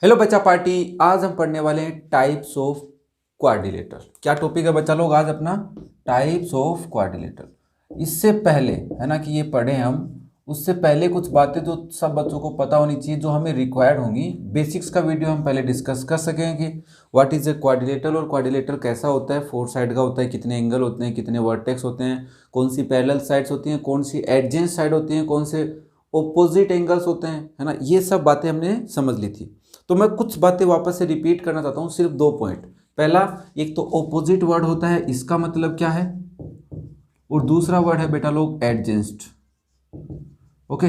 Hello बच्चा party. आज हम पढ़ने वाले हैं टाइप्स ऑफ क्वाड्रिलेटर। क्या टॉपिक है बच्चा लोग आज अपना? Types of quadrilateral. इससे पहले है ना कि ये पढ़े हम, उससे पहले कुछ बातें जो सब बच्चों को पता होनी चाहिए, जो हमें रिक्वायर्ड होंगी। बेसिक्स का वीडियो हम पहले डिस्कस कर सकें कि व्हाट इज ए क्वाड्रिलेटर और क्वाड्रिलेटर कैसा होता है, फोर साइड का होता है, कितने एंगल होते हैं, कितने वर्टेक्स होते हैं, कौन सी पैरेलल साइड्स होती हैं, कौन सी एडजेंट साइड होती हैं, कौन से ओपोजिट एंगल्स होते हैं, है ना। ये सब बातें हमने समझ ली थी। तो मैं कुछ बातें वापस से रिपीट करना चाहता हूं, सिर्फ 2 पॉइंट। पहला, एक तो ओपोजिट वर्ड होता है, इसका मतलब क्या है, और दूसरा वर्ड है बेटा लोग एडजेंस्ट। Okay,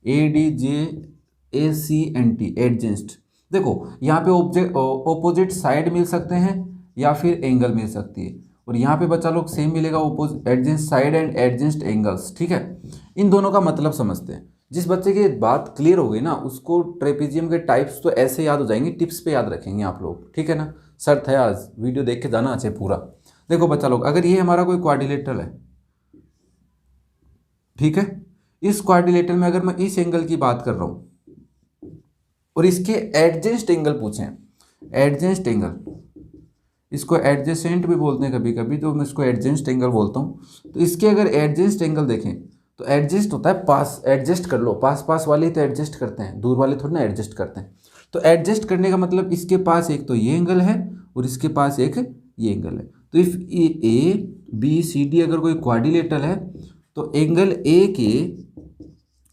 ADJACNT, एडजेंस्ट। देखो यहाँ पे ऑब्जेक्ट ओपोजिट साइड मिल सकते हैं या फिर एंगल मिल सकती है, और यहाँ पे बच्चा लोग सेम मिलेगा, ओपोजिट एडजेंस्ट साइड एंड एडजेंस्ट एंगल्स। ठीक है, इन दोनों का मतलब समझते हैं। जिस बच्चे की बात क्लियर हो गई ना, उसको ट्रेपेजियम के टाइप्स तो ऐसे याद हो जाएंगे, टिप्स पे याद रखेंगे आप लोग। ठीक है ना, शर्त है, आज वीडियो देख के जाना अच्छे पूरा। देखो बच्चा लोग, अगर ये हमारा कोई क्वाड्रिलेटरल है, ठीक है, इस क्वाड्रिलेटरल में अगर मैं इस एंगल की बात कर रहा हूं और इसके एडजेंस्ट एंगल पूछें, एडजेंस्ट एंगल, इसको एडजेसेंट भी बोलते हैं कभी कभी, तो मैं इसको एडजेंस्ट एंगल बोलता हूं। तो इसके अगर एडजेंस्ट एंगल देखें तो एडजस्ट होता है पास, एडजस्ट कर लो, पास पास वाले तो एडजस्ट करते हैं, दूर वाले थोड़ी ना एडजस्ट करते हैं। तो एडजस्ट करने का मतलब इसके पास एक तो ये एंगल है और इसके पास एक ये एंगल है। तो इफ ABCD अगर कोई क्वाड्रिलेटरल है तो एंगल ए के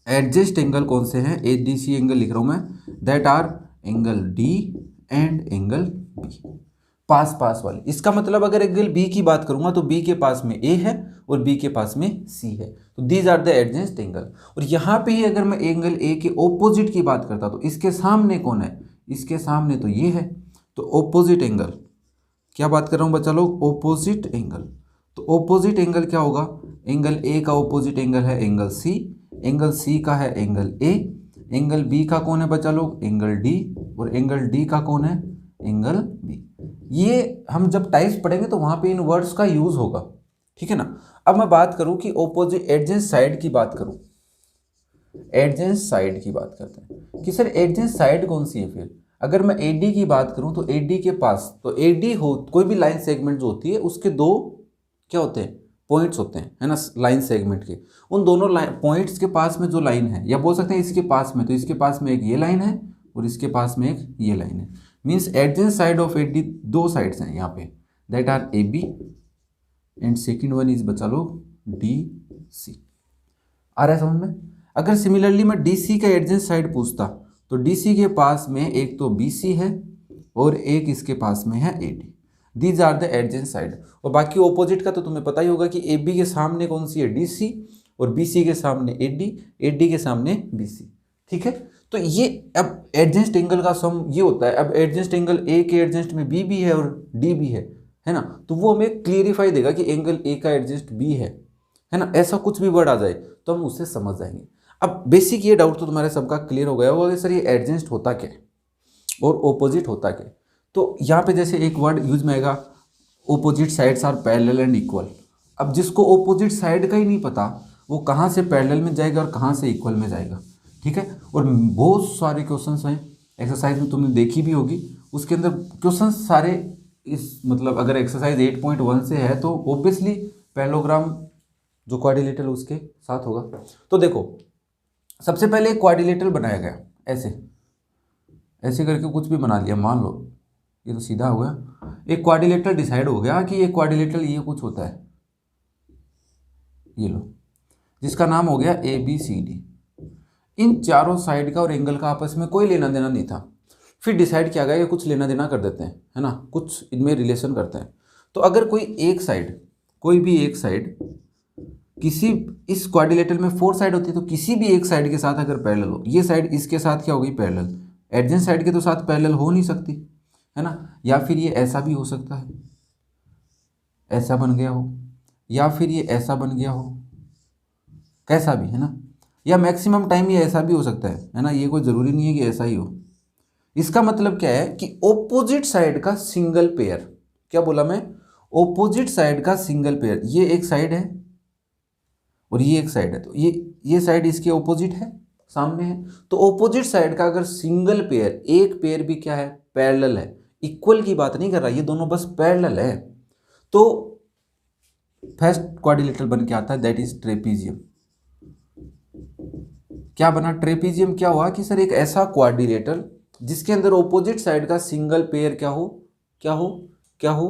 एडजस्ट एंगल कौन से हैं, ADC एंगल लिख रहा हूं मैं, that R angle D and angle B, पास पास वाले। इसका मतलब अगर एंगल B की बात करूंगा तो B के पास में A है और B के पास में C है, तो दीज आर द एडजेंस्ट एंगल। और यहाँ पे ही अगर मैं एंगल A के ओपोजिट की बात करता तो इसके सामने कौन है, इसके सामने तो ये है, तो ओपोजिट एंगल, क्या बात कर रहा हूँ बच्चा लोग, ओपोजिट एंगल। तो ओपोजिट एंगल क्या होगा, एंगल A का ओपोजिट एंगल है एंगल C, एंगल C का है एंगल A, एंगल B का कौन है बच्चा लोग, एंगल D, और एंगल D का कौन है, एंगल B। ये हम जब टाइप्स पढ़ेंगे तो वहां पे इन वर्ड्स का यूज होगा। ठीक है ना। अब मैं बात करूं कि ओपोजिट एडजेंट साइड की बात करूं, एडजेंट साइड की बात करते हैं कि सर एडजेंट साइड कौन सी है। फिर अगर मैं AD की बात करूं तो AD के पास, तो AD हो कोई भी लाइन सेगमेंट जो होती है उसके दो क्या होते हैं, पॉइंट्स होते हैं, है ना, लाइन सेगमेंट के। उन दोनों पॉइंट्स के पास में जो लाइन है, या बोल सकते हैं इसके पास में, तो इसके पास में एक ये लाइन है और इसके पास में एक ये लाइन है। Means adjacent side of AD दो साइड्स हैं यहाँ पे, that are AB and second one is बचा लो DC। आ रहा है समझ में। अगर सिमिलरली मैं DC का एडजेंट साइड पूछता तो DC के पास में एक तो BC है और एक इसके पास में है AD, these are the adjacent side. और बाकी ओपोजिट का तो तुम्हें पता ही होगा कि AB के सामने कौन सी है, DC, और BC के सामने AD, AD के सामने BC। ठीक है, तो ये अब एडजेंट एंगल का सम ये होता है। अब एडजेंट एंगल A के एडजेंट में B भी है और D भी है ना, तो वो हमें क्लियरिफाई देगा कि एंगल A का एडजेंट B है ना। ऐसा कुछ भी वर्ड आ जाए तो हम उससे समझ जाएंगे। अब बेसिक ये डाउट तो तुम्हारे सबका क्लियर हो गया होगा कि सर ये एडजेंट होता क्या है और ओपोजिट होता क्या है। तो यहाँ पे जैसे एक वर्ड यूज में आएगा, opposite sides are parallel and equal. अब जिसको ओपोजिट साइड का ही नहीं पता वो कहाँ से पैरेलल में जाएगा और कहाँ से इक्वल में जाएगा। ठीक है, और बहुत सारे क्वेश्चंस हैं, एक्सरसाइज में तुमने देखी भी होगी, उसके अंदर क्वेश्चंस सारे इस मतलब अगर एक्सरसाइज 8.1 से है तो ऑब्वियसली पैरेललोग्राम जो क्वाड्रिलेटरल उसके साथ होगा। तो देखो सबसे पहले एक क्वाड्रिलेटरल बनाया गया, ऐसे ऐसे करके कुछ भी बना लिया, मान लो ये तो सीधा हो गया। एक क्वाड्रिलेटरल डिसाइड हो गया कि ये क्वाड्रिलेटरल ये कुछ होता है, ये लो, जिसका नाम हो गया ABCD। इन चारों साइड का और एंगल का आपस में कोई लेना देना नहीं था। फिर डिसाइड किया गया कि कुछ लेना देना कर देते हैं, है ना, कुछ इनमें रिलेशन करते हैं। तो अगर कोई एक साइड, कोई भी एक साइड किसी, इस क्वाड्रिलेटरल में 4 साइड होती है, तो किसी भी एक साइड के साथ अगर पैरेलल हो, ये साइड इसके साथ क्या होगी, पैरेलल, एडजेंट साइड के तो साथ पैरेलल हो नहीं सकती, है ना। या फिर ये ऐसा भी हो सकता है, ऐसा बन गया हो, या फिर ये ऐसा बन गया हो, कैसा भी, है ना, या मैक्सिमम टाइम ये ऐसा भी हो सकता है ना, ये कोई ज़रूरी नहीं है कि ऐसा ही हो। इसका मतलब क्या है कि ओपोजिट साइड का सिंगल पेयर, क्या बोला मैं, ओपोजिट साइड का सिंगल पेयर, ये एक साइड है और ये एक साइड है, तो ये साइड इसके ओपोजिट है सामने है। तो ऑपोजिट साइड का अगर सिंगल पेयर, एक पेयर भी क्या है, पैरेलल है, इक्वल की बात नहीं कर रहा, ये दोनों बस पैरेलल है, तो फर्स्ट क्वाड्रिलेटरल बन के आता है, दैट इज ट्रेपीजियम। क्या बना, ट्रेपीजियम। क्या हुआ कि सर एक ऐसा क्वाड्रिलेटरल जिसके अंदर ऑपोजिट साइड का सिंगल पेयर क्या हो, क्या हो, क्या हो,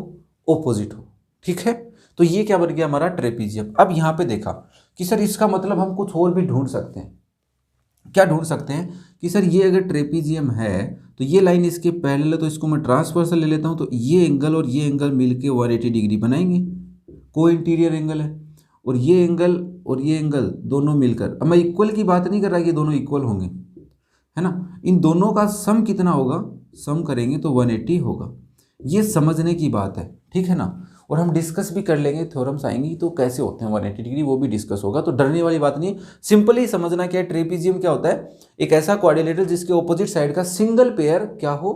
ऑपोजिट हो। ठीक है, तो ये क्या बन गया हमारा, ट्रेपीजियम। अब यहां पे देखा कि सर इसका मतलब हम कुछ और भी ढूंढ सकते हैं। क्या ढूंढ सकते हैं कि सर ये अगर ट्रेपीजियम है तो ये लाइन इसके पैरेलल है, तो इसको मैं ट्रांसवर्सल ले लेता हूं, तो ये एंगल और ये एंगल मिलके 180 डिग्री बनाएंगे, को इंटीरियर एंगल है। और ये एंगल और ये एंगल दोनों मिलकर, अब मैं इक्वल की बात नहीं कर रहा कि ये दोनों इक्वल होंगे, है ना, इन दोनों का सम कितना होगा, सम करेंगे तो 180 होगा। ये समझने की बात है, ठीक है ना। और हम डिस्कस भी कर लेंगे, थ्योरम्स आएंगी तो कैसे होते हैं 180 डिग्री, वो भी डिस्कस होगा, तो डरने वाली बात नहीं। सिंपली समझना क्या है, ट्रेपीजियम क्या होता है, एक ऐसा क्वाड्रिलेटरल जिसके ऑपोजिट साइड का सिंगल पेयर क्या हो,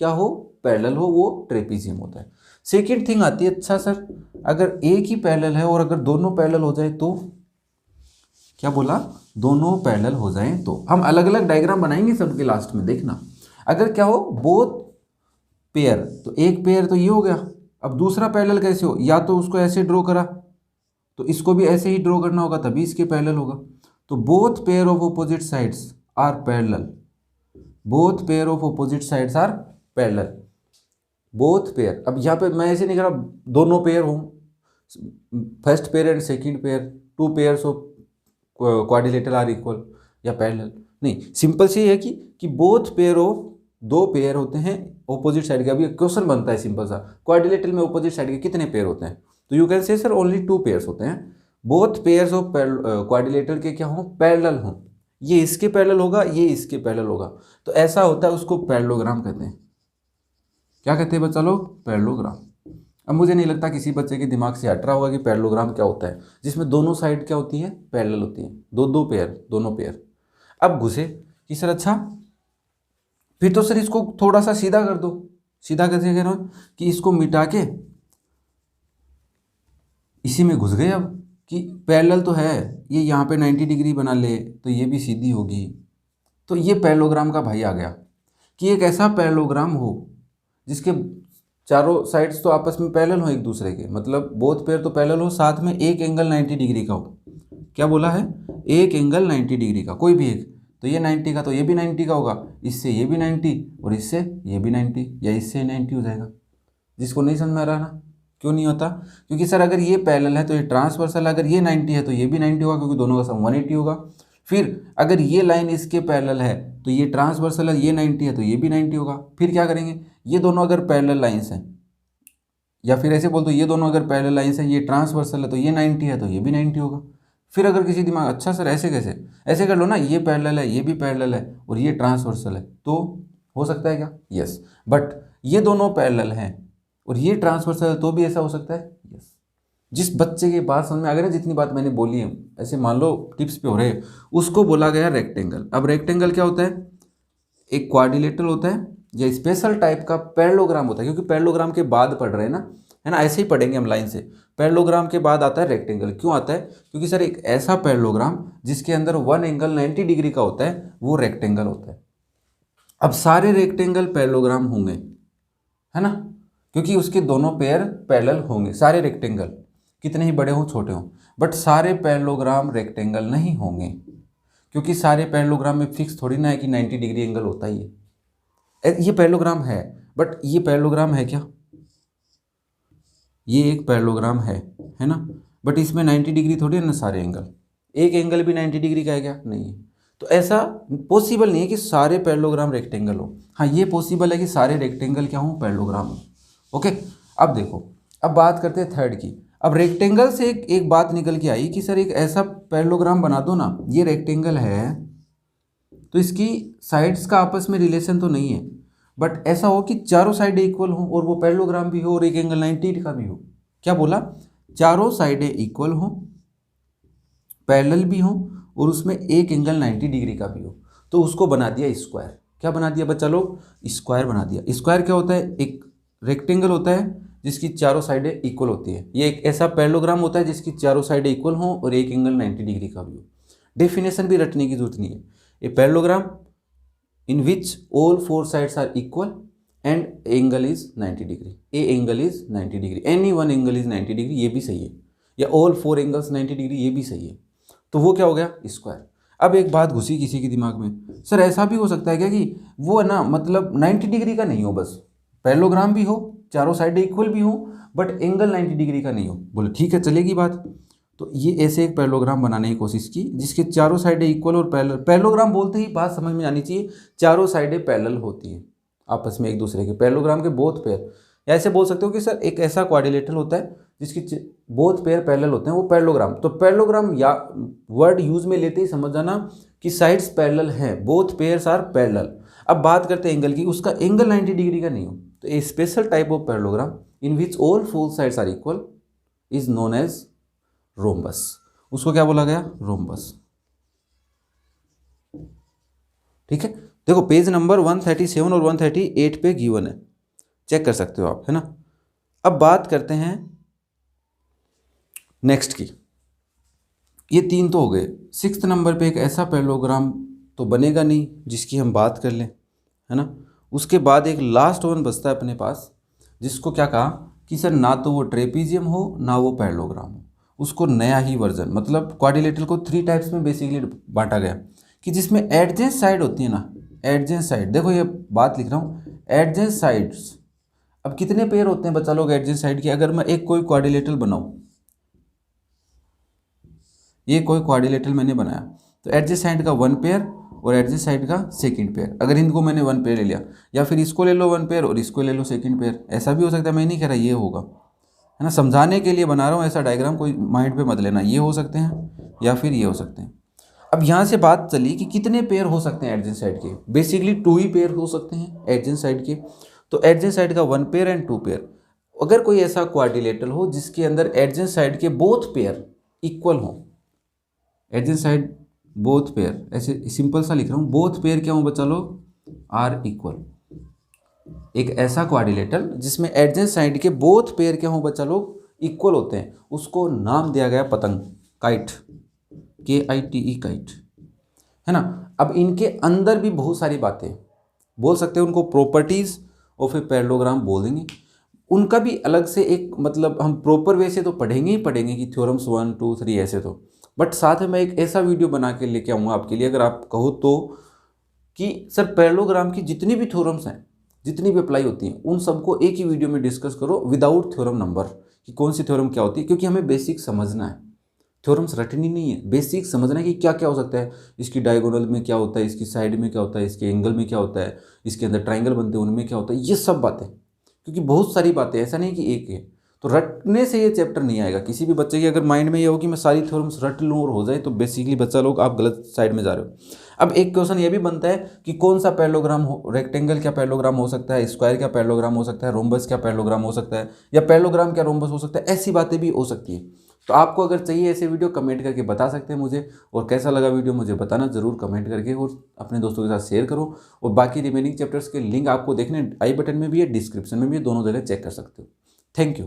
क्या हो, पैरेलल हो, वो ट्रेपीजियम होता है। सेकेंड थिंग आती है, अच्छा सर अगर एक ही पैरेलल है और अगर दोनों पैरेलल हो जाए तो, क्या बोला, दोनों पैरेलल हो जाए तो, हम अलग अलग डायग्राम बनाएंगे सबके लास्ट में, देखना। अगर क्या हो, बोथ पेयर, तो एक पेयर तो ये हो गया। अब दूसरा पैरेलल कैसे हो, या तो उसको ऐसे ड्रॉ करा तो इसको भी ऐसे ही ड्रॉ करना होगा, तभी इसके पैरेलल होगा। तो both pair of opposite sides are parallel, both pair of opposite sides are parallel, both pair. अब यहाँ पे मैं ऐसे नहीं कर रहा दोनों पेयर हों, first pair and second pair, two pairs of quadrilateral are equal या पैरेलल, नहीं, सिंपल से है कि बोथ पेयर ऑफ, दो पेयर होते हैं ऑपोजिट साइड के। अभी क्वेश्चन बनता है सिंपल सा, क्वाड्रिलेटरल में ऑपोजिट साइड के कितने पेयर होते हैं, तो you can say sir only 2 pairs होते हैं। बोथ पेयर्स ऑफ क्वाड्रिलेटरल के क्या हो, पैरेलल हो, ये इसके पैरेलल होगा, ये इसके पैरेलल होगा, तो ऐसा होता है, उसको पैरेललोग्राम कहते हैं। क्या कहते हैं बच्चा लोग, पैरेललोग्राम। अब मुझे नहीं लगता किसी बच्चे के दिमाग से हट रहा होगा कि पैरेललोग्राम क्या होता है, जिसमें दोनों साइड क्या होती है, पैरेलल होती है, दो दो पेयर, दोनों पेयर। अब घुसे कि सर अच्छा फिर तो सर इसको थोड़ा सा सीधा कर दो। सीधा कैसे कह रहा हूँ कि इसको मिटा के इसी में घुस गए। अब कि पैरेलल तो है, ये यहाँ पे 90 डिग्री बना ले तो ये भी सीधी होगी, तो ये पैरेललोग्राम का भाई आ गया कि एक ऐसा पैरेललोग्राम हो जिसके चारों साइड्स तो आपस में पैरेलल हो एक दूसरे के, मतलब बोथ पेयर तो पैरेलल हो, साथ में एक एंगल 90 डिग्री का हो। क्या बोला है, एक एंगल 90 डिग्री का, कोई भी एक, तो ये 90 का तो ये भी 90 का होगा, इससे ये भी 90 और इससे ये भी 90 या इससे 90 हो जाएगा। जिसको नहीं समझ में आ रहा ना, क्यों नहीं होता, क्योंकि सर अगर ये पैरेलल है तो ये ट्रांसवर्सल, अगर ये 90 है तो ये भी 90 होगा, क्योंकि दोनों का सम 180 होगा। फिर अगर ये लाइन इसके पैरेलल है तो ये ट्रांसवर्सल है, ये 90 है तो ये भी 90 होगा। फिर क्या करेंगे, ये दोनों अगर पैरेलल लाइंस हैं, या फिर ऐसे बोल दो ये दोनों अगर पैरेलल लाइंस हैं, ये ट्रांसवर्सल है तो ये 90 है तो ये भी 90 होगा। फिर अगर किसी दिमाग, अच्छा सर ऐसे कैसे, ऐसे कर लो ना, ये पैरेलल है, ये भी पैरेलल है और ये ट्रांसवर्सल है, तो हो सकता है क्या, यस। बट ये दोनों पैरेलल हैं और ये ट्रांसवर्सल है तो भी ऐसा हो सकता है, यस। जिस बच्चे की बात समझ में आ गई ना, जितनी बात मैंने बोली है, ऐसे मान लो टिप्स पे हो रहे हैं, उसको बोला गया रेक्टेंगल। अब रेक्टेंगल क्या होता है, एक क्वाड्रिलेटरल होता है या स्पेशल टाइप का पैरेललोग्राम होता है, क्योंकि पैरेललोग्राम के बाद पढ़ रहे हैं ना, है ना, ऐसे ही पढ़ेंगे हम लाइन से। पैरेललोग्राम के बाद आता है रेक्टेंगल। क्यों आता है, क्योंकि सर एक ऐसा पैरेललोग्राम जिसके अंदर वन एंगल 90 डिग्री का होता है, वो रेक्टेंगल होता है। अब सारे रेक्टेंगल पैरेललोग्राम होंगे, है ना, क्योंकि उसके दोनों पेयर पैरेलल होंगे, सारे रेक्टेंगल, कितने ही बड़े हों छोटे हों। बट सारे पैरेललोग्राम रेक्टेंगल नहीं होंगे, क्योंकि सारे पैरेललोग्राम में फिक्स थोड़ी ना है कि 90 डिग्री एंगल होता ही है। ये पैरेललोग्राम है, बट ये पैरेललोग्राम है क्या, ये एक पैरेललोग्राम है ना, बट इसमें 90 डिग्री थोड़ी है ना सारे एंगल, एक एंगल भी 90 डिग्री का है क्या, नहीं है। तो ऐसा पॉसिबल नहीं है कि सारे पैरेललोग्राम रेक्टेंगल हो। हाँ ये पॉसिबल है कि सारे रेक्टेंगल क्या हो, पैरेललोग्राम हो। ओके, अब देखो, अब बात करते हैं थर्ड की। अब रेक्टेंगल से एक बात निकल के आई कि सर एक ऐसा पैरेललोग्राम बना दो ना, ये रेक्टेंगल है तो इसकी साइड्स का आपस में रिलेशन तो नहीं है, बट ऐसा हो कि चारों साइडें इक्वल हो और वो पैरेललोग्राम भी हो और एक एंगल 90 का भी हो। क्या बोला, चारों साइडें इक्वल हो, पैरेलल भी हो और उसमें एक एंगल 90 डिग्री का भी हो, तो उसको बना दिया स्क्वायर। क्या बना दिया बच्चा लोग, स्क्वायर बना दिया। स्क्वायर क्या होता है, एक रेक्टेंगल होता है जिसकी चारों साइडें इक्वल होती है। ये एक ऐसा पैरेललोग्राम होता है जिसकी चारों साइडें इक्वल हो और एक एंगल 90 डिग्री का भी हो। डेफिनेशन भी रटने की जरूरत नहीं है, a parallelogram in which all four sides are equal and angle is 90 degree, a angle is 90 degree, any one angle is 90 degree, ये भी सही है, या ऑल फोर एंगल्स 90 डिग्री, ये भी सही है। तो वो क्या हो गया? स्क्वायर। अब एक बात घुसी किसी के दिमाग में, सर ऐसा भी हो सकता है क्या कि वो है ना मतलब 90 डिग्री का नहीं हो, बस पैरेललोग्राम भी हो, चारों साइडें इक्वल भी हो, बट एंगल 90 डिग्री का नहीं हो। बोले ठीक है, चलेगी बात। तो ये ऐसे एक पैरेललोग्राम बनाने की कोशिश की जिसके चारों साइडें इक्वल और पैरेलल, पैरेललोग्राम बोलते ही बात समझ में आनी चाहिए, चारों साइडें पैरेलल होती हैं आपस में एक दूसरे के, पैरेललोग्राम के बोथ पेयर। या ऐसे बोल सकते हो कि सर एक ऐसा क्वाड्रिलेटरल होता है जिसकी बोथ पेयर पैरेलल होते हैं, वो पैरेललोग्राम। तो पैरेललोग्राम या वर्ड यूज में लेते ही समझ जाना कि साइड्स पैरेलल हैं, बोथ पेयर्स आर पैरेलल। अब बात करते हैं एंगल की, उसका एंगल 90 डिग्री का नहीं हो, तो a special type of parallelogram in which all four sides are equal is known as rhombus. उसको क्या बोला गया? रोम्बस। ठीक है, देखो पेज नंबर 137 और 138 पे गिवन है, चेक कर सकते हो आप, है ना। अब बात करते हैं नेक्स्ट की। ये तीन तो हो गए, 6th नंबर पे एक ऐसा पैरेललोग्राम तो बनेगा नहीं जिसकी हम बात कर लें, है ना। उसके बाद एक लास्ट वन बचता है अपने पास, जिसको क्या कहा कि सर ना तो वो ट्रेपीजियम हो ना वो पैरेललोग्राम हो, उसको नया ही वर्जन, मतलब क्वाड्रिलेटरल को 3 टाइप्स में बेसिकली बांटा गया, कि जिसमें एडजेंट साइड होती है ना, एडजेंट साइड, देखो ये बात लिख रहा हूँ, एडजेंट साइड्स। अब कितने पेयर होते हैं बच्चा लोग एडजेंट साइड के? अगर मैं एक कोई क्वाड्रिलेटरल बनाऊँ, ये कोई क्वाड्रिलेटरल मैंने बनाया, तो एडजेंट साइड का 1 पेयर और एडजेंट साइड का 2nd पेयर, अगर इनको मैंने 1 पेयर ले लिया, या फिर इसको ले लो 1 पेयर और इसको ले लो 2nd पेयर, ऐसा भी हो सकता है। मैं नहीं कह रहा ये होगा, है ना, समझाने के लिए बना रहा हूँ ऐसा डायग्राम, कोई माइंड पे मत लेना। ये हो सकते हैं या फिर ये हो सकते हैं। अब यहाँ से बात चली कि कितने पेयर हो सकते हैं एडजेंट साइड के? बेसिकली 2 ही पेयर हो सकते हैं एडजेंट साइड के। तो एडजेंट साइड का 1 पेयर एंड 2 पेयर। अगर कोई ऐसा क्वाड्रिलेटरल हो जिसके अंदर एडजेंट साइड के बोथ पेयर इक्वल हो, एडजेंट साइड बोथ पेयर, ऐसे सिंपल सा लिख रहा हूँ, बोथ पेयर क्या हो बच्चा लोग? Are equal. एक ऐसा क्वाड्रिलेटरल जिसमें एडजेंट साइड के बोथ पेयर क्या हो बच्चा लोग? इक्वल होते हैं, उसको नाम दिया गया पतंग, काइट, KITE, काइट, है ना। अब इनके अंदर भी बहुत सारी बातें बोल सकते हैं, उनको प्रॉपर्टीज और फिर पैरेललोग्राम बोल देंगे। उनका भी अलग से एक मतलब हम प्रॉपर वे से तो पढ़ेंगे ही पढ़ेंगे कि थ्योरम्स 1 2 3 ऐसे तो, बट साथ में मैं एक ऐसा वीडियो बना के लेके आऊँगा आपके लिए, अगर आप कहो तो, कि सर पैरेललोग्राम की जितनी भी थ्योरम्स हैं, जितनी भी अप्लाई होती हैं, उन सबको एक ही वीडियो में डिस्कस करो विदाउट थ्योरम नंबर, कि कौन सी थ्योरम क्या होती है, क्योंकि हमें बेसिक समझना है। थ्योरम्स रटनी नहीं है, बेसिक समझना है कि क्या क्या हो सकता है, इसकी डायगोनल में क्या होता है, इसकी साइड में क्या होता है, इसके एंगल में क्या होता है, इसके अंदर ट्राइंगल बनते हैं उनमें क्या होता है, ये सब बातें, क्योंकि बहुत सारी बातें, ऐसा नहीं कि एक है। तो रटने से ये चैप्टर नहीं आएगा। किसी भी बच्चे की अगर माइंड में ये हो कि मैं सारी थ्योरम्स रट लूँ और हो जाए, तो बेसिकली बच्चा लोग आप गलत साइड में जा रहे हो। अब एक क्वेश्चन ये भी बनता है कि कौन सा पैरेललोग्राम हो, रेक्टेंगल क्या पैरेललोग्राम हो सकता है, स्क्वायर क्या पैरेललोग्राम हो सकता है, रोम्बस क्या पैरेललोग्राम हो सकता है, या पैरेललोग्राम क्या रोम्बस हो सकता है, ऐसी बातें भी हो सकती है। तो आपको अगर चाहिए ऐसे वीडियो, कमेंट करके बता सकते हैं मुझे, और कैसा लगा वीडियो मुझे बताना ज़रूर कमेंट करके, और अपने दोस्तों के साथ शेयर करो। और बाकी रिमेनिंग चैप्टर्स के लिंक आपको देखने आई बटन में भी है, डिस्क्रिप्शन में भी है, दोनों जगह चेक कर सकते हो। Thank you.